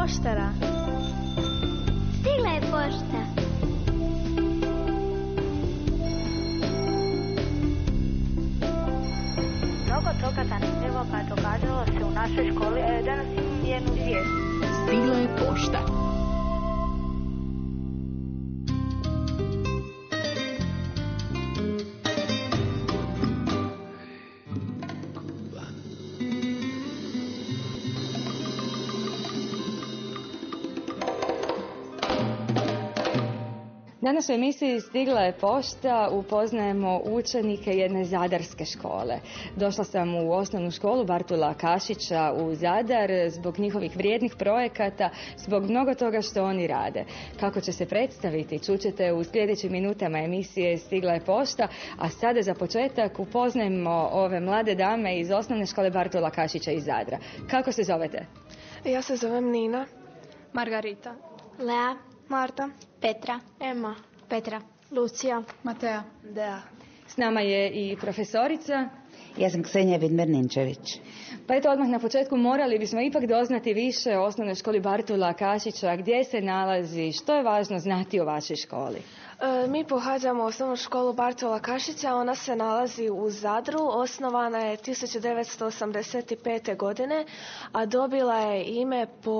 poštara. Stigla je pošta. Mnogo toga zanimljivo pa događalo se u našoj školi. Danas imam jednu vijest. Stigla je pošta. Danas u emisiji Stigla je pošta upoznajemo učenike jedne zadarske škole. Došla sam u osnovnu školu Bartula Kašića u Zadar zbog njihovih vrijednih projekata, zbog mnogo toga što oni rade. Kako će se predstaviti, čućete u sljedećim minutama emisije Stigla je pošta, a sada za početak upoznajemo ove mlade dame iz osnovne škole Bartula Kašića iz Zadra. Kako se zovete? Ja se zovem Nina. Margarita. Lea. Marta. Petra. Ema. Petra. Lucija. Matea. Dea. S nama je i profesorica. Ja sam Ksenija Vidmer-Ninčević. Pa eto, odmah na početku morali bismo ipak doznati više o osnovnoj školi Bartula Kašića, gdje se nalazi, što je važno znati o vašoj školi. Mi pohađamo osnovnu školu Bartola Kašića, ona se nalazi u Zadru, osnovana je 1985. godine, a dobila je ime po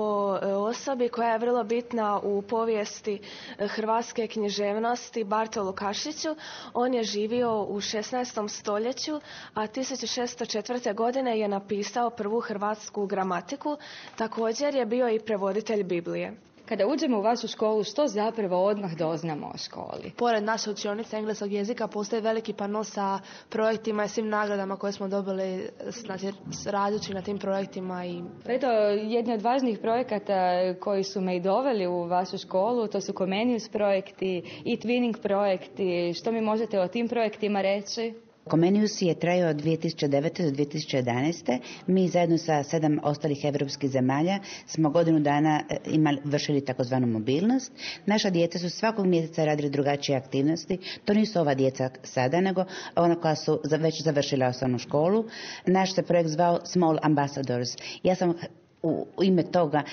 osobi koja je vrlo bitna u povijesti hrvatske književnosti, Bartolu Kašiću. On je živio u 16. stoljeću, a 1604. godine je napisao prvu hrvatsku gramatiku, također je bio i prevoditelj Biblije. Kada uđemo u vašu školu, što zapravo odmah doznamo o školi? Pored naše učionice engleskog jezika postoji veliki pano sa projektima i svim nagradama koje smo dobili, znači, radeći na tim projektima. Eto, jedni od važnijih projekata koji su me i doveli u vašu školu, to su Comenius projekti i Twinning projekti. Što mi možete o tim projektima reći? Comenius je trajao od 2009. do 2011. Mi zajedno sa 7 ostalih evropskih zemalja smo godinu dana vršili takozvanu mobilnost. Naša djeca su svakog mjeseca radili drugačije aktivnosti. To nisu ova djeca sada, nego ona koja su već završila osnovnu školu. Naš se projekt zvao Small Ambassadors. Ja sam u ime toga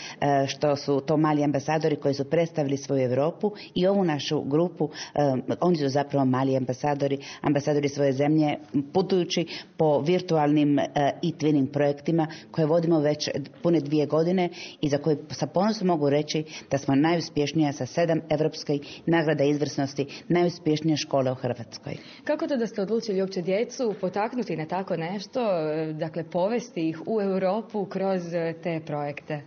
što su to mali ambasadori koji su predstavili svoju Europu i ovu našu grupu, oni su zapravo mali ambasadori svoje zemlje, putujući po virtualnim i twinning projektima koje vodimo već pune 2 godine i za koje sa ponosom mogu reći da smo najuspješnija sa 7 evropskih nagrada izvrsnosti, najuspješnija škola u Hrvatskoj. Kako to da ste odlučili uopće djecu potaknuti na tako nešto, dakle povesti ih u Europu kroz te projekte?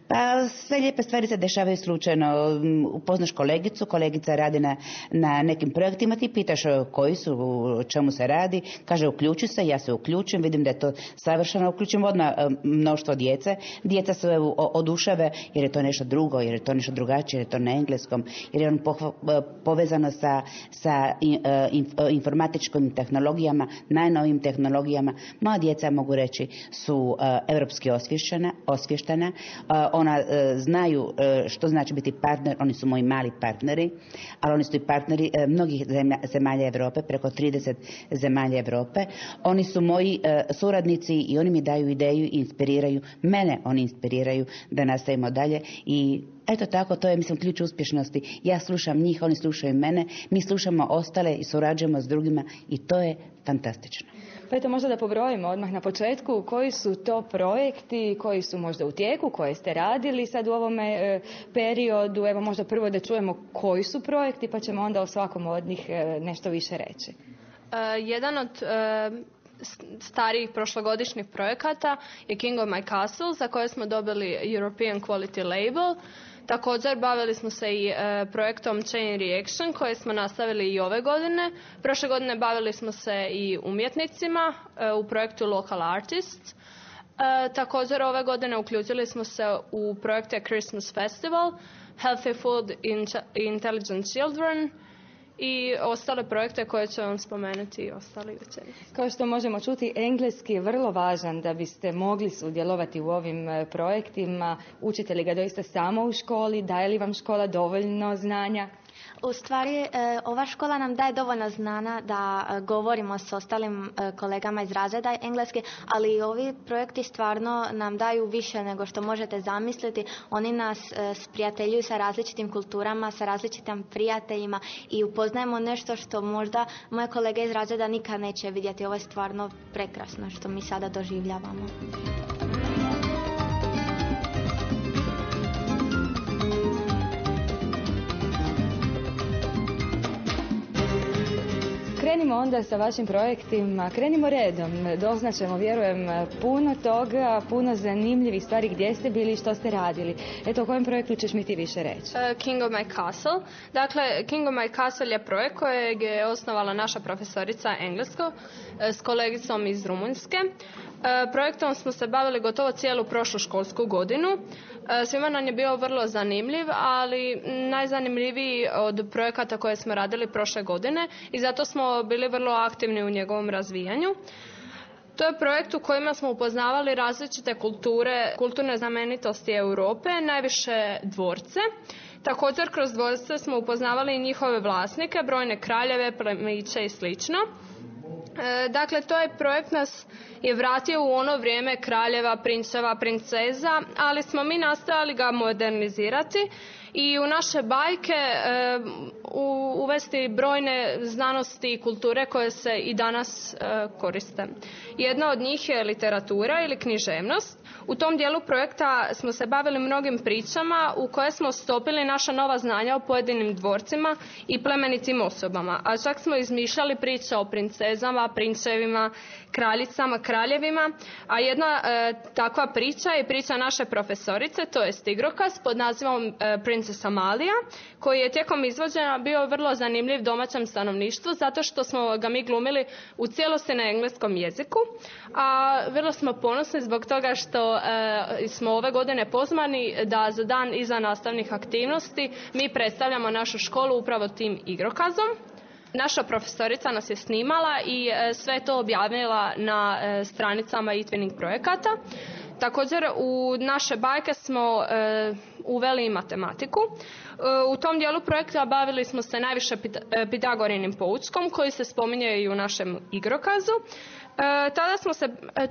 Pa sve lijepe stvari se dešavaju slučajno. Upoznaš kolegica radi na nekim projektima, ti pitaš koji su, o čemu se radi, kaže uključi se, ja se uključim, vidim da je to savršeno, uključim odmah mnoštvo djece. Djeca se oduševe jer je to nešto drugo, jer je to nešto drugačije, jer je to na engleskom, jer je on povezano sa informatičkim tehnologijama, najnovijim tehnologijama. Moja djeca, mogu reći, su evropski osvještena. Ona znaju što znači biti partner, oni su moji mali partneri, ali oni su i partneri mnogih zemalja Europe, preko 30 zemalja Europe. Oni su moji suradnici i oni mi daju ideju i inspiriraju mene, oni inspiriraju da nastavimo dalje i eto tako, to je, mislim, ključ uspješnosti. Ja slušam njih, oni slušaju mene, mi slušamo ostale i surađujemo s drugima i to je fantastično. Pa eto, možda da pobrojimo odmah na početku koji su to projekti koji su možda u tijeku, koje ste radili sad u ovome periodu. Evo možda prvo da čujemo koji su projekti, pa ćemo onda o svakom od njih nešto više reći. Jedan od starijih prošlogodišnjih projekata je King of My Castle, za koje smo dobili European Quality Label. Također bavili smo se i projektom Chain Reaction koje smo nastavili i ove godine. Prošle godine bavili smo se i umjetnicima u projektu Local Artists. Također ove godine uključili smo se u projekte Christmas Festival, Healthy Food, Intelligent Children i ostale projekte koje će vam spomenuti i ostali večeri. Kao što možemo čuti, engleski je vrlo važan da biste mogli sudjelovati u ovim projektima. Učite li ga doista samo u školi? Daje li vam škola dovoljno znanja? U stvari, ova škola nam daje dovoljno znanja da govorimo s ostalim kolegama iz razreda engleski, ali ovi projekti stvarno nam daju više nego što možete zamisliti. Oni nas sprijateljuju sa različitim kulturama, sa različitim prijateljima i upoznajemo nešto što možda moje kolege iz razreda nikad neće vidjeti. Ovo je stvarno prekrasno što mi sada doživljavamo. Krenimo onda sa vašim projektima, krenimo redom, doznaćemo, vjerujem, puno toga, puno zanimljivih stvari, gdje ste bili i što ste radili. Eto, o kojem projektu ćeš mi ti više reći? King of My Castle. Dakle, King of My Castle je projekt kojeg je osnovala naša profesorica engleskog s kolegicom iz Rumunjske. Projektom smo se bavili gotovo cijelu prošlu školsku godinu. Svima nam je bio vrlo zanimljiv, ali najzanimljiviji od projekata koje smo radili prošle godine i zato smo bili vrlo aktivni u njegovom razvijanju. To je projekt u kojima smo upoznavali različite kulturne znamenitosti Europe, najviše dvorce. Također kroz dvorce smo upoznavali i njihove vlasnike, brojne kraljeve, plemiće i slično. Dakle, taj projekt nas je vratio u ono vrijeme kraljeva, princeva, princeza, ali smo mi nastojali ga modernizirati i u naše bajke uvesti brojne znanosti i kulture koje se i danas koriste. Jedna od njih je literatura ili književnost. U tom dijelu projekta smo se bavili mnogim pričama u koje smo stopili naša nova znanja o pojedinim dvorcima i plemenitim osobama, a čak smo izmišljali priče o princezama, princevima, kraljicama, kraljevima, a jedna takva priča je priča naše profesorice, to je igrokaz pod nazivom Princess Amalia, koji je tijekom izvođenja bio vrlo zanimljiv domaćem stanovništvu zato što smo ga mi glumili u cijelosti na engleskom jeziku, a vrlo smo ponosni zbog toga što smo ove godine pozvani da za dan iza nastavnih aktivnosti mi predstavljamo našu školu upravo tim igrokazom. Naša profesorica nas je snimala i sve to objavila na stranicama e-twinning projekata. Također u naše bajke smo uveli i matematiku. U tom dijelu projekta bavili smo se najviše Pitagorinim poučkom koji se spominje i u našem igrokazu.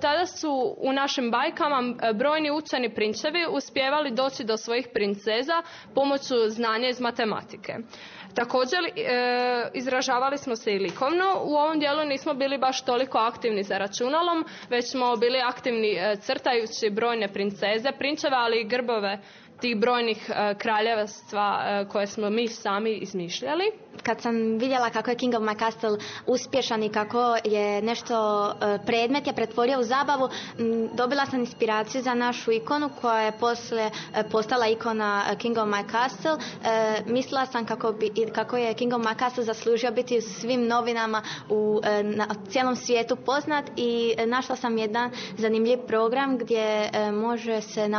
Tada su u našim bajkama brojni učeni prinčevi uspijevali doći do svojih princeza pomoću znanja iz matematike. Također izražavali smo se i likovno. U ovom dijelu nismo bili baš toliko aktivni za računalom, već smo bili aktivni crtajući brojne princeze, prinčeve, ali i grbove tih brojnih kraljevstva koje smo mi sami izmišljali. Kad sam vidjela kako je King of My Castle uspješan i kako je nešto predmet je pretvorio u zabavu, dobila sam inspiraciju za našu ikonu koja je poslije postala ikona King of My Castle. Mislila sam kako je King of My Castle zaslužio biti u svim novinama na cijelom svijetu poznat i našla sam jedan zanimljiv program gdje može se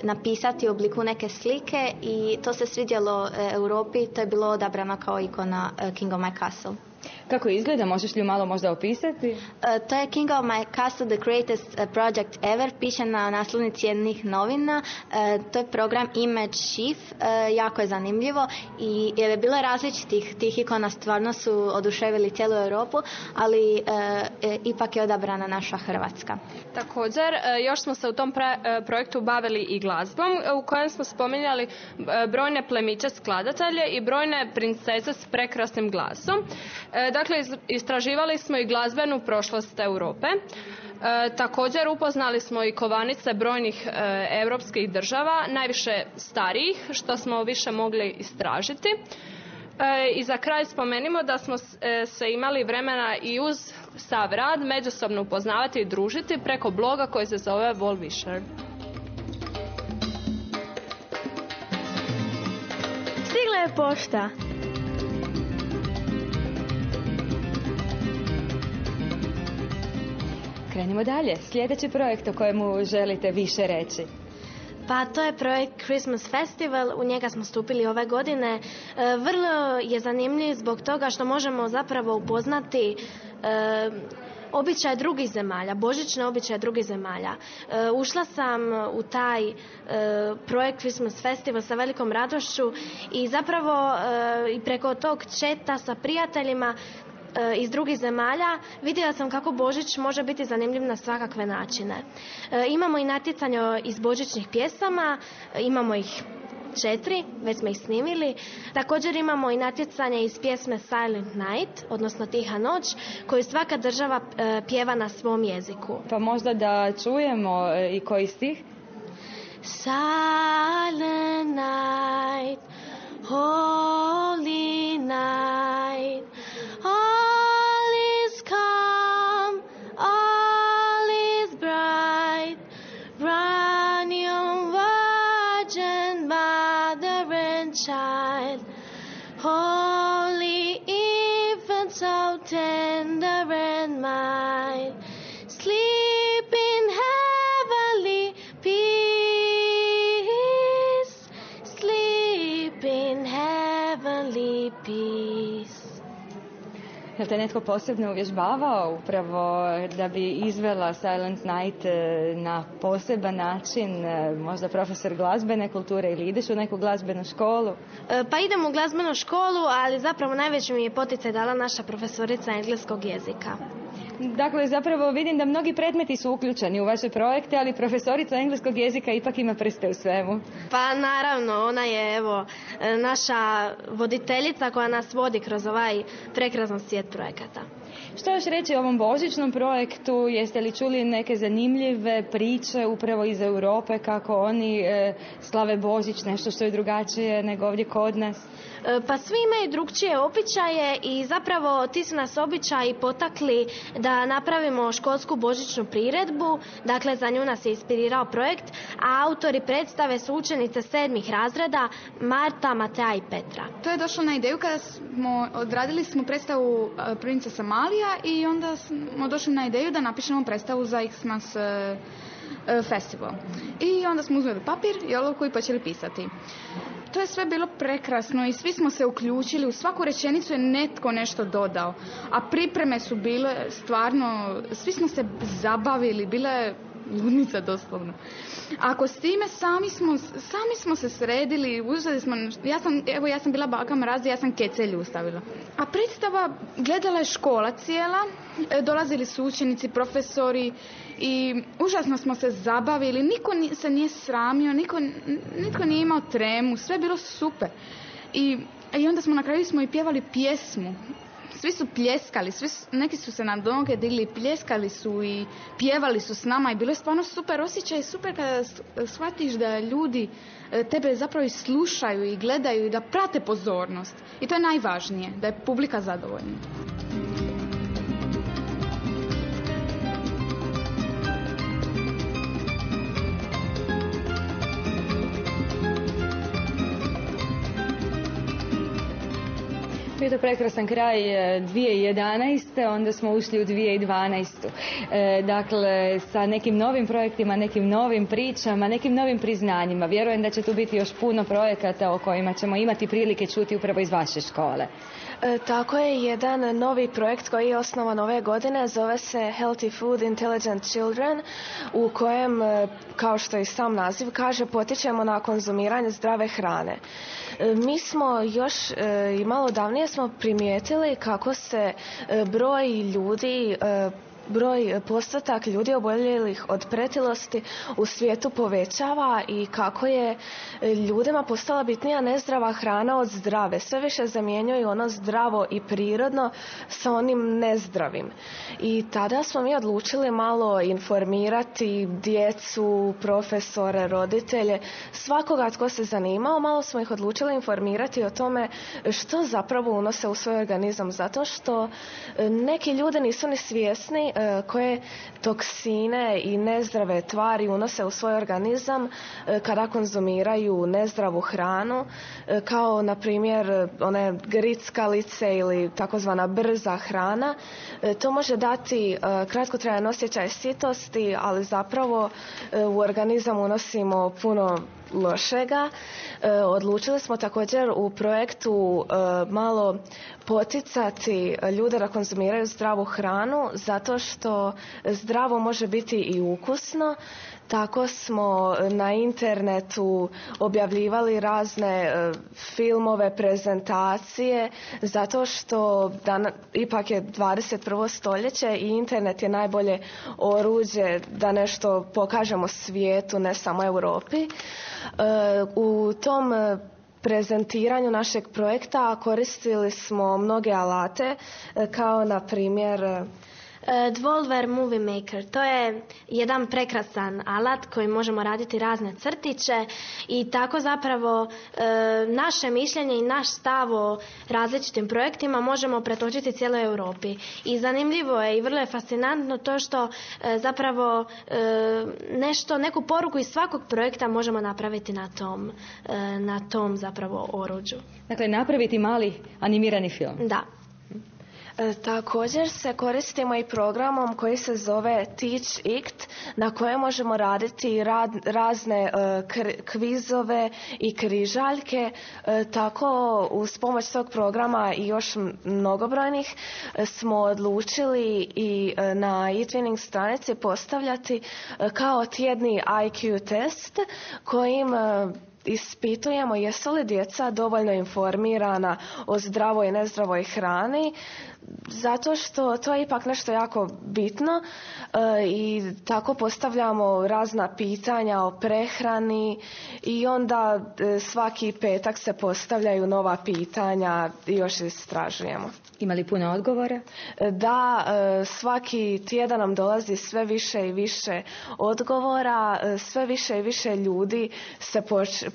napisati u obliku neke slike i to se svidjelo Europi, to je bilo odabrano kao ikona King of My Castle. Kako izgleda? Možeš li malo možda opisati? To je King of My Castle, the greatest project ever, piše na naslovnici jednih novina. To je program Image Shift, jako je zanimljivo i je bilo različitih tih ikona, stvarno su oduševili cijelu Europu, ali ipak je odabrana naša Hrvatska. Također, još smo se u tom projektu bavili i glazbom, u kojem smo spominjali brojne plemiće skladatelje i brojne princeze s prekrasnim glasom. Dakle, istraživali smo i glazbenu prošlost Europe. Također upoznali smo i kovanice brojnih europskih država, najviše starijih, što smo više mogli istražiti. I za kraj spomenimo da smo se imali vremena i uz sav rad međusobno upoznavati i družiti preko bloga koji se zove Volvisher. Stigla je pošta. Krenimo dalje. Sljedeći projekt o kojemu želite više reći. Pa to je projekt Christmas Festival, u njega smo stupili ove godine. Vrlo je zanimljiv zbog toga što možemo zapravo upoznati običaje drugih zemalja, božićne običaje drugih zemalja. Ušla sam u taj projekt Christmas Festival sa velikom radošću i zapravo i preko tog četa sa prijateljima iz drugih zemalja vidjela sam kako Božić može biti zanimljiv na svakakve načine. Imamo i natjecanje iz božićnih pjesama, imamo ih 4, već smo ih snimili. Također imamo i natjecanje iz pjesme Silent Night, odnosno Tiha noć, koju svaka država pjeva na svom jeziku. Pa možda da čujemo i koji stih? Silent night, holy night, all is calm, all is bright, run young virgin mother and child, holy infant so tender and mild, sleep in heavenly peace, sleep in heavenly peace. Je te netko posebno uvježbavao upravo da bi izvela Silent Night na poseban način, možda profesor glazbene kulture ili ideš u neku glazbenu školu? Pa idem u glazbenu školu, ali zapravo najveći mi je poticaj dala naša profesorica engleskog jezika. Dakle, zapravo vidim da mnogi predmeti su uključeni u vaše projekte, ali profesorica engleskog jezika ipak ima prste u svemu. Pa naravno, ona je naša voditeljica koja nas vodi kroz ovaj prekrasan svijet projekata. Što još reći o ovom božićnom projektu? Jeste li čuli neke zanimljive priče upravo iz Europe kako oni slave Božić, nešto što je drugačije nego ovdje kod nas? Pa svi imaju drukčije običaje i zapravo ti su nas običaji potakli da napravimo školsku božićnu priredbu, dakle za nju nas je inspirirao projekt, a autori predstave su učenice 7. razreda Marta, Matea i Petra. To je došlo na ideju kada smo odradili predstavu Princesa Malija i onda smo došli na ideju da napišemo predstavu za Xmas festival. I onda smo uzeli papir i olovku i počeli pisati. To je sve bilo prekrasno i svi smo se uključili, u svaku rečenicu je netko nešto dodao, a pripreme su bile stvarno, svi smo se zabavili, bila je ludnica doslovno. Ako s time sami smo se sredili, uzeli smo, ja sam bila baka mraza, ja sam kecelju ustavila. A predstava gledala je škola cijela, dolazili su učenici, profesori i užasno smo se zabavili, niko se nije sramio, nitko nije imao tremu, sve je bilo super. I onda smo na kraju i pjevali pjesmu. Svi su pljeskali, neki su se na noge digli, pljeskali su i pjevali su s nama i bilo je stvarno super osjećaj, super kada shvatiš da ljudi tebe zapravo i slušaju i gledaju i da prate pozornost. I to je najvažnije, da je publika zadovoljna. Je to prekrasan kraj 2011. Onda smo ušli u 2012. Dakle, sa nekim novim projektima, nekim novim pričama, nekim novim priznanjima. Vjerujem da će tu biti još puno projekata o kojima ćemo imati prilike čuti upravo iz vaše škole. Tako je, jedan novi projekt koji je osnovan ove godine, zove se Healthy Food Intelligent Children, u kojem, kao što i sam naziv kaže, potičemo na konzumiranje zdrave hrane. Mi smo još i malo davnije smo primijetili kako se broj postotak ljudi oboljelih od pretilosti u svijetu povećava i kako je ljudima postala bitnija nezdrava hrana od zdrave. Sve više zamjenjuju ono zdravo i prirodno sa onim nezdravim. I tada smo mi odlučili malo informirati djecu, profesore, roditelje, svakoga tko se zanimao, malo smo ih odlučili informirati o tome što zapravo unose u svoj organizam, zato što neki ljudi nisu ni svjesni koje toksine i nezdrave tvari unose u svoj organizam kada konzumiraju nezdravu hranu, kao na primjer one grickalice ili takozvana brza hrana. To može dati kratkotrajan osjećaj sitosti, ali zapravo u organizam unosimo puno lošega. Odlučili smo također u projektu malo poticati ljude da konzumiraju zdravu hranu, zato što zdravo može biti i ukusno. Tako smo na internetu objavljivali razne filmove, prezentacije, zato što ipak je 21. stoljeće i internet je najbolje oruđe da nešto pokažemo svijetu, ne samo Europi. U tom prezentiranju našeg projekta koristili smo mnoge alate, kao na primjer Dvolver Movie Maker. To je jedan prekrasan alat koji možemo raditi razne crtiće i tako zapravo naše mišljenje i naš stav o različitim projektima možemo pretočiti cijeloj Europi. I zanimljivo je i vrlo je fascinantno to što zapravo neku poruku iz svakog projekta možemo napraviti na tom zapravo oruđu. Dakle, napraviti mali animirani film. Da. Također se koristimo i programom koji se zove Teach It, na kojem možemo raditi razne kvizove i križaljke. Tako uz pomoć tog programa i još mnogobrojnih smo odlučili i na eTwinning stranici postavljati kao tjedni IQ test kojim ispitujemo jesu li djeca dovoljno informirana o zdravoj i nezdravoj hrani, zato što to je ipak nešto jako bitno i tako postavljamo razna pitanja o prehrani i onda svaki petak se postavljaju nova pitanja i još istražujemo. Ima li puno odgovora? Da, svaki tjedan nam dolazi sve više i više odgovora, sve više i više ljudi se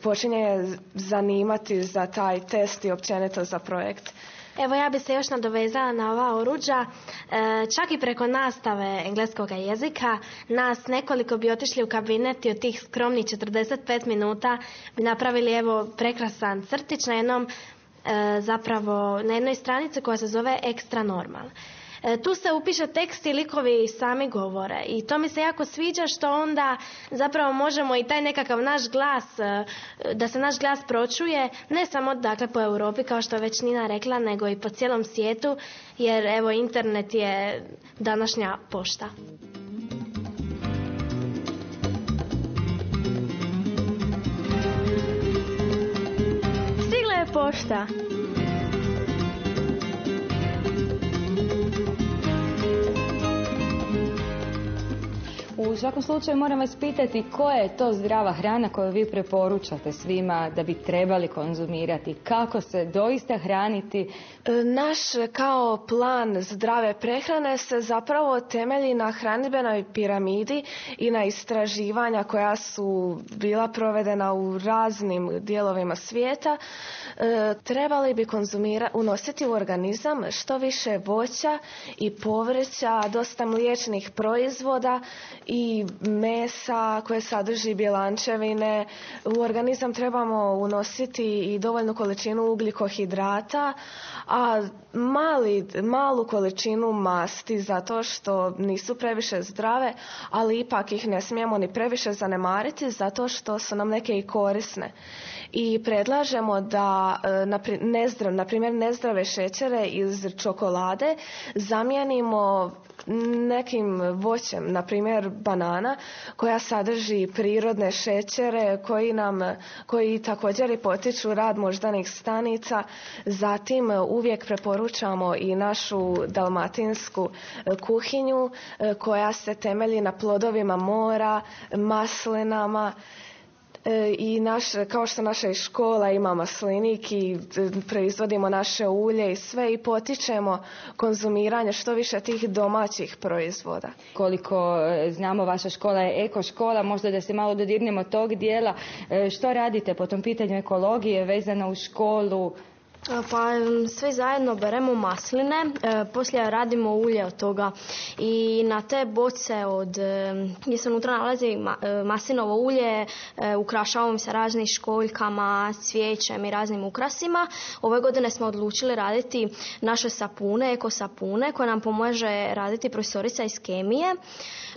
počinje zanimati za taj test i općenito za projekt. Evo, ja bi se još nadovezala na ova oruđa. Čak i preko nastave engleskog jezika nas nekoliko bi otišli u kabinet i od tih skromnih 45 minuta bi napravili evo prekrasan crtić na jednoj stranici koja se zove Extra Normal. Tu se upiše tekst i likovi sami govore i to mi se jako sviđa što onda zapravo možemo i taj nekakav naš glas, da se naš glas pročuje ne samo dakle po Europi kao što je već Nina rekla, nego i po cijelom svijetu, jer evo internet je današnja pošta. Stigla je pošta. U svakom slučaju moram vas pitati koja je to zdrava hrana koju vi preporučate svima da bi trebali konzumirati, kako se doista hraniti. Naš kao plan zdrave prehrane se zapravo temelji na hranidbenoj piramidi i na istraživanja koja su bila provedena u raznim dijelovima svijeta. Trebali bi unositi u organizam što više voća i povrća, dosta mliječnih proizvoda i mesa koje sadrži bjelančevine. U organizam trebamo unositi i dovoljnu količinu ugljikohidrata, a malu količinu masti zato što nisu previše zdrave, ali ipak ih ne smijemo ni previše zanemariti zato što su nam neke i korisne. I predlažemo da na primjer nezdrave šećere iz čokolade zamijenimo nekim voćem, na primjer banana koja sadrži prirodne šećere koji također i potiču rad moždanih stanica. Zatim uvijek preporučamo i našu dalmatinsku kuhinju koja se temelji na plodovima mora, maslinama. I kao što naša škola ima maslinik i proizvodimo naše ulje i sve i potičemo konzumiranje što više tih domaćih proizvoda. Koliko znamo, vaša škola je eko škola, možda da se malo dodirnemo tog dijela. Što radite po tom pitanju ekologije vezano u školu? Pa sve zajedno beremo masline, poslije radimo ulje od toga i na te boce gdje se unutra nalazi maslinovo ulje ukrašavamo se raznim školjkama, cvijećem i raznim ukrasima. Ove godine smo odlučili raditi naše sapune, eko sapune koje nam pomože raditi profesorica iz kemije.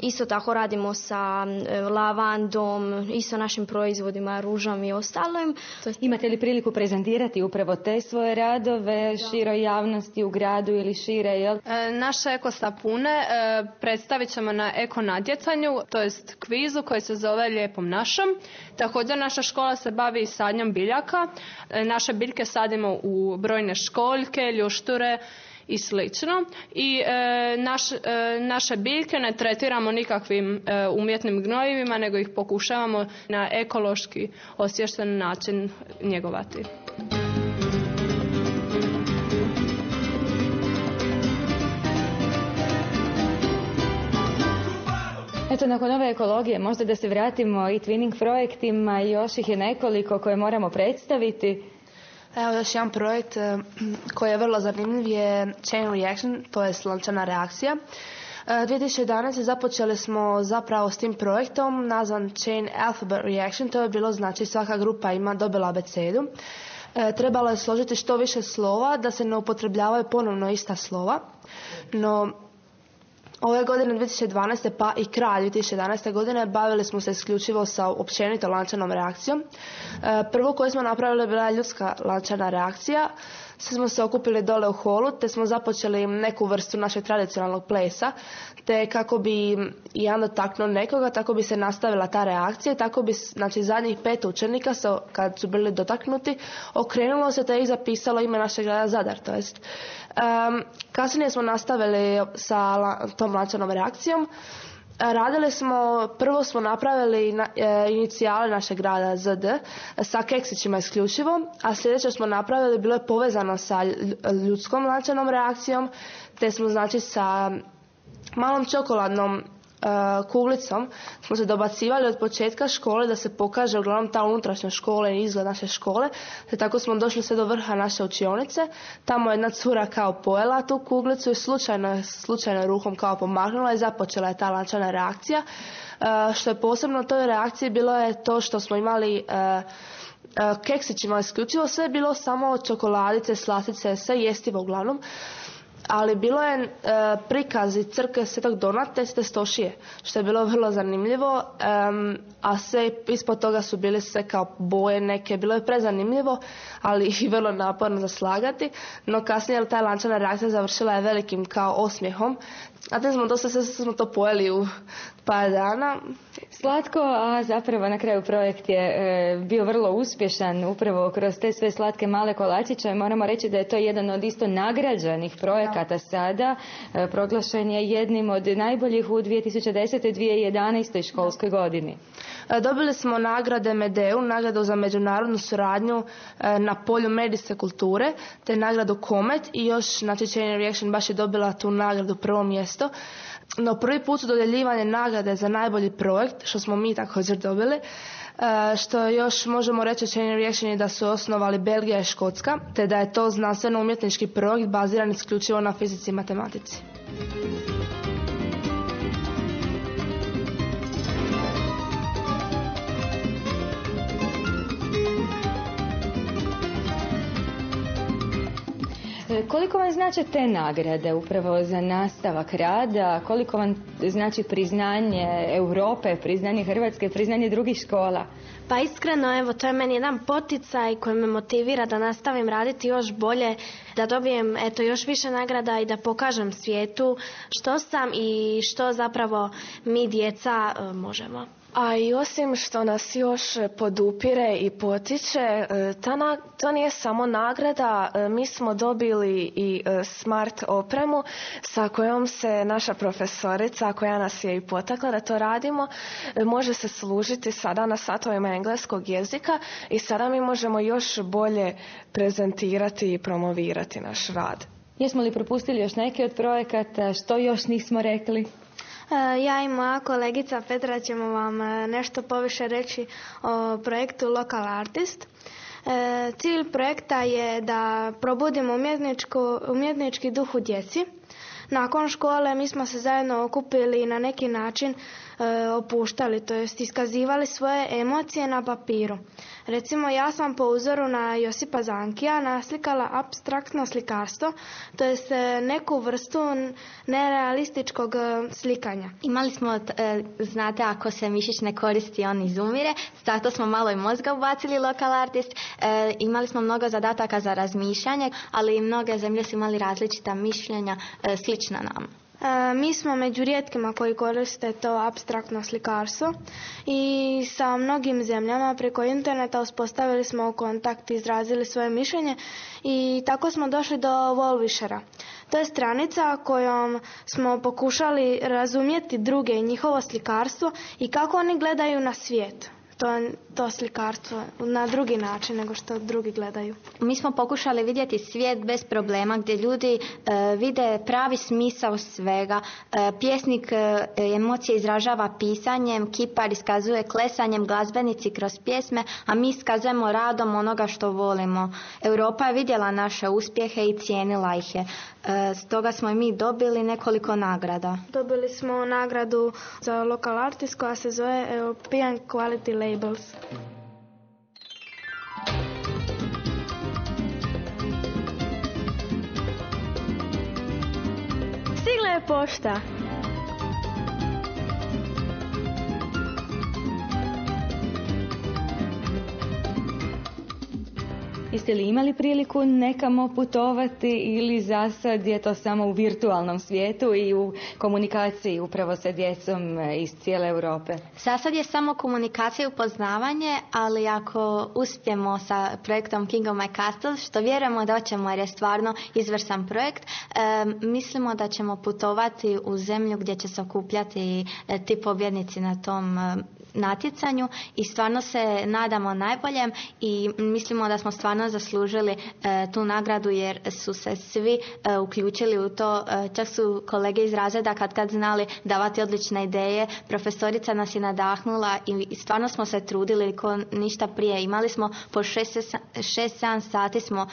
Isto tako radimo sa lavandom i sa našim proizvodima, ružom i ostalim. Imate li priliku prezentirati upravo te svoje svoje radove široj javnosti u gradu ili šire, jel? Naše ekosapune predstavit ćemo na eko natjecanju, to jest kvizu koji se zove Lijepom našom. Također naša škola se bavi sadnjom biljaka. Naše biljke sadimo u brojne školjke, ljušture i slično. I naše biljke ne tretiramo nikakvim umjetnim gnojivima, nego ih pokušavamo na ekološki osviješten način njegovati. Eto, nakon ove ekologije, možda da se vratimo i twinning projektima, još ih je nekoliko koje moramo predstaviti. Evo još jedan projekt koji je vrlo zanimljiv je Chain Reaction, to je lančana reakcija. 2011. započeli smo zapravo s tim projektom nazvan Chain Alphabet Reaction, to je bilo znači svaka grupa dobila abecedu. Trebalo je složiti što više slova da se ne upotrebljavaju ponovno ista slova, no ove godine 2012. pa i kraj 2011. godine bavili smo se isključivo sa općenito lančanom reakcijom. Prvo koju smo napravili bila je ljudska lančana reakcija. Svi smo se okupili dole u holu te smo započeli neku vrstu našeg tradicionalnog plesa, te kako bi jedan dotaknuo nekoga, tako bi se nastavila ta reakcija i tako bi znači, zadnjih 5 učenika kad su bili dotaknuti okrenulo se te ih zapisalo ime našeg grada Zadar. To jest, kasnije smo nastavili sa tom lančanom reakcijom. Prvo smo napravili inicijale našeg grada ZD sa keksićima isključivo, a sljedeće smo napravili bilo je povezano sa ljudskom lančanom reakcijom, te smo znači sa malom čokoladnom kuglicom smo se dobacivali od početka škole da se pokaže uglavnom ta unutrašnja škola i izgled naše škole, te tako smo došli sve do vrha naše učionice. Tamo jedna cura kao pojela tu kuglicu i slučajno rukom kao pomahnula i započela je ta lančana reakcija. Što je posebno u toj reakciji bilo je to što smo imali keksićima isključivo, sve je bilo samo čokoladice, slastice, sve jestivo uglavnom. Ali bilo je prikazi crkve Svetog Donata i Testošije, što je bilo vrlo zanimljivo, a sve ispod toga su bile sve kao boje neke, bilo je prezanimljivo, ali i vrlo naporno za slagati, no kasnije ta lančana reakcija završila je velikim kao osmijehom, a te smo to pojeli u par dana. Slatko, a zapravo na kraju projekt je bio vrlo uspješan upravo kroz te sve slatke male kolačiće. Moramo reći da je to jedan od isto nagrađenih projekata sada. Proglašen je jednim od najboljih u 2010. i 2011. školskoj godini. Dobili smo nagrade Medeu, nagradu za međunarodnu suradnju na polju medijske kulture, te nagradu Comet i još znači Chain Reaction baš je dobila tu nagradu prvo mjesto. No prvi put su dodjeljivanje nagrade za najbolji projekt, što smo mi također dobili, što još možemo reći Chain Reaction je da su osnovali Belgija i Škotska, te da je to znanstveno-umjetnički projekt baziran isključivo na fizici i matematici. Koliko vam znače te nagrade upravo za nastavak rada? Koliko vam znači priznanje Europe, priznanje Hrvatske, priznanje drugih škola? Pa iskreno, evo, to je meni jedan poticaj koji me motivira da nastavim raditi još bolje, da dobijem još više nagrada i da pokažem svijetu što sam i što zapravo mi djeca možemo. A i osim što nas još podupire i potiče, to nije samo nagrada, mi smo dobili i smart opremu sa kojom se naša profesorica, koja nas je i potakla da to radimo, može se služiti sada na satovima engleskog jezika i sada mi možemo još bolje prezentirati i promovirati naš rad. Jesmo li propustili još neke od projekata? Što još nismo rekli? Ja i moja kolegica Petra ćemo vam nešto poviše reći o projektu Local Artist. Cilj projekta je da probudimo umjetnički duh u djeci. Nakon škole mi smo se zajedno okupili i na neki način opuštali, to jest iskazivali svoje emocije na papiru. Recimo, ja sam po uzoru na Josipa Zankija naslikala apstraktno slikarstvo, to jest neku vrstu nerealističkog slikanja. Imali smo, znate, ako se mišić ne koristi, on izumire, zato smo malo i mozga ubacili Local Artist. Imali smo mnogo zadataka za razmišljanje, ali i mnoge zemlje su imali različita mišljenja slična nam. Mi smo među rijetkima koji koriste to apstraktno slikarstvo i sa mnogim zemljama preko interneta uspostavili smo kontakt, izrazili svoje mišljenje i tako smo došli do Wallwishera. To je stranica kojom smo pokušali razumjeti druge i njihovo slikarstvo i kako oni gledaju na svijet. To slikarstvo na drugi način nego što drugi gledaju. Mi smo pokušali vidjeti svijet bez problema, gdje ljudi vide pravi smisao svega. Pjesnik emocije izražava pisanjem, kipar iskazuje klesanjem, glazbenici kroz pjesme, a mi iskazujemo radom onoga što volimo. Europa je vidjela naše uspjehe i cijenila ih je. Stoga smo i mi dobili nekoliko nagrada. Dobili smo nagradu za Local Artist koja se zove European Quality Labels. Stigla je pošta. Jeste li imali priliku nekamo putovati ili za sad je to samo u virtualnom svijetu i u komunikaciji upravo sa djecom iz cijele Europe? Za sad je samo komunikacija i upoznavanje, ali ako uspijemo sa projektom King of My Castle, što vjerujemo da ćemo jer je stvarno izvrstan projekt, mislimo da ćemo putovati u zemlju gdje će se okupljati ti pobjednici na tom natjecanju i stvarno se nadamo najboljem i mislimo da smo stvarno zaslužili tu nagradu jer su se svi uključili u to. Čak su kolege iz razreda kad znali davati odlične ideje. Profesorica nas je nadahnula i stvarno smo se trudili ko ništa prije. Imali smo po 6-7 sati smo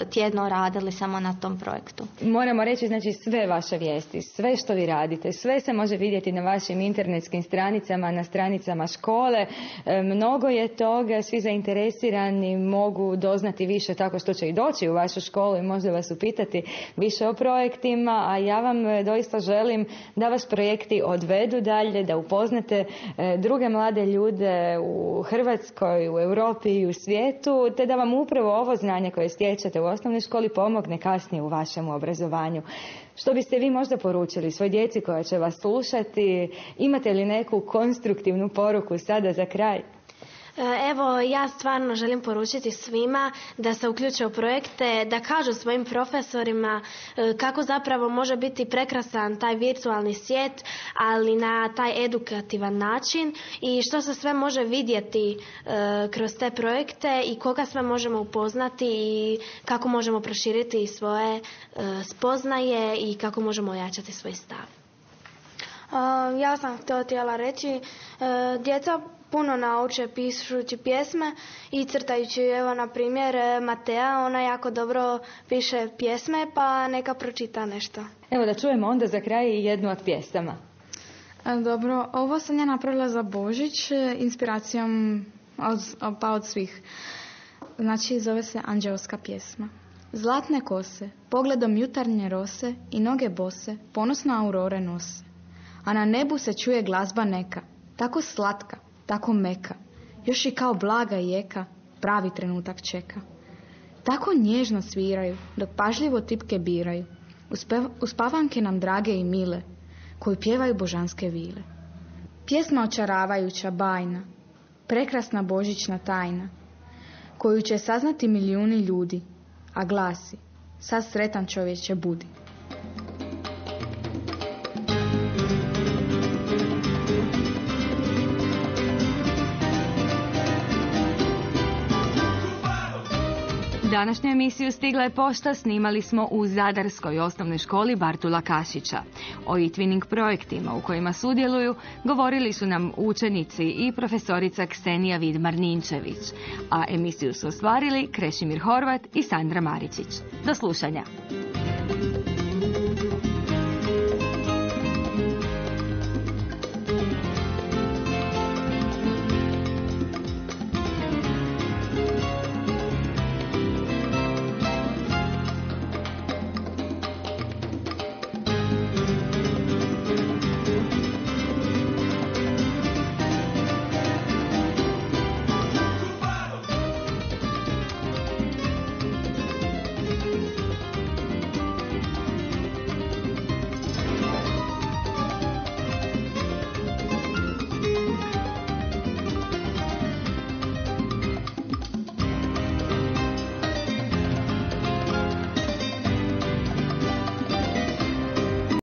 tjedno radili samo na tom projektu. Moramo reći, znači, sve vaše vijesti, sve što vi radite, sve se može vidjeti na vašim internetskim stranicama, na stranicama škole. Mnogo je toga, svi zainteresirani mogu doznati više tako što će i doći u vašu školu i možda vas upitati više o projektima, a ja vam doista želim da vas projekti odvedu dalje, da upoznate druge mlade ljude u Hrvatskoj, u Europi i u svijetu, te da vam upravo ovo znanje koje stječete u osnovnoj školi pomogne kasnije u vašem obrazovanju. Što biste vi možda poručili svoj djeci koja će vas slušati? Imate li neku konstruktivnu poruku sada za kraj? Evo, ja stvarno želim poručiti svima da se uključe u projekte, da kažu svojim profesorima kako zapravo može biti prekrasan taj virtualni svijet, ali na taj edukativan način i što se sve može vidjeti kroz te projekte i koga sve možemo upoznati i kako možemo proširiti svoje spoznaje i kako možemo ojačati svoj stav. Ja sam htjela reći, djeca puno nauče pišući pjesme i crtajući. Evo, na primjer, Matea, ona jako dobro piše pjesme, pa neka pročita nešto. Evo da čujemo onda za kraj jednu od pjesama. Dobro, ovo sam ja napravila za Božić inspiracijom od svih. Znači, zove se Anđeoska pjesma. Zlatne kose, pogledom jutarnje rose i noge bose, ponosno aurore nose. A na nebu se čuje glazba neka, tako slatka, tako meka, još i kao blaga jeka, pravi trenutak čeka. Tako nježno sviraju, dok pažljivo tipke biraju, uspavanke nam drage i mile, koju pjevaju božanske vile. Pjesma očaravajuća, bajna, prekrasna božićna tajna, koju će saznati milijuni ljudi, a glasi, sad sretan čovječe budi. Današnju emisiju Stigla je pošta snimali smo u Zadarskoj osnovnoj školi Bartula Kašića. O e-twinning projektima u kojima sudjeluju govorili su nam učenici i profesorica Ksenija Vidmar-Ninčević, a emisiju su ostvarili Krešimir Horvat i Sandra Maričić. Do slušanja!